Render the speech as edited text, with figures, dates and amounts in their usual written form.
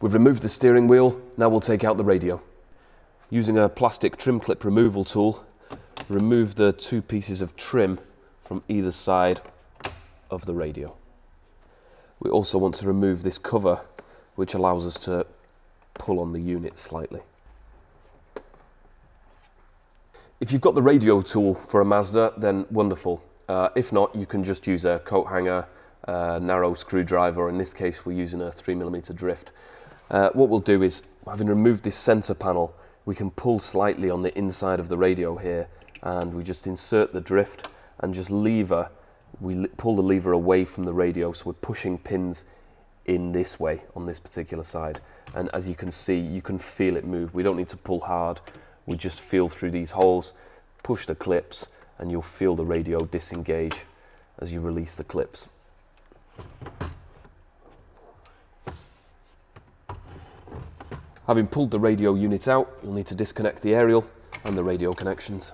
We've removed the steering wheel, now we'll take out the radio. Using a plastic trim clip removal tool, remove the 2 pieces of trim from either side of the radio. We also want to remove this cover, which allows us to pull on the unit slightly. If you've got the radio tool for a Mazda, then wonderful. If not, you can just use a coat hanger, narrow screwdriver. In this case, we're using a 3mm drift. What we'll do is, having removed this center panel, we can pull slightly on the inside of the radio here, and we just insert the drift and just lever. We pull the lever away from the radio, so we're pushing pins in this way on this particular side. And as you can see, you can feel it move. We don't need to pull hard. We just feel through these holes, push the clips, and you'll feel the radio disengage as you release the clips. Having pulled the radio unit out, you'll need to disconnect the aerial and the radio connections.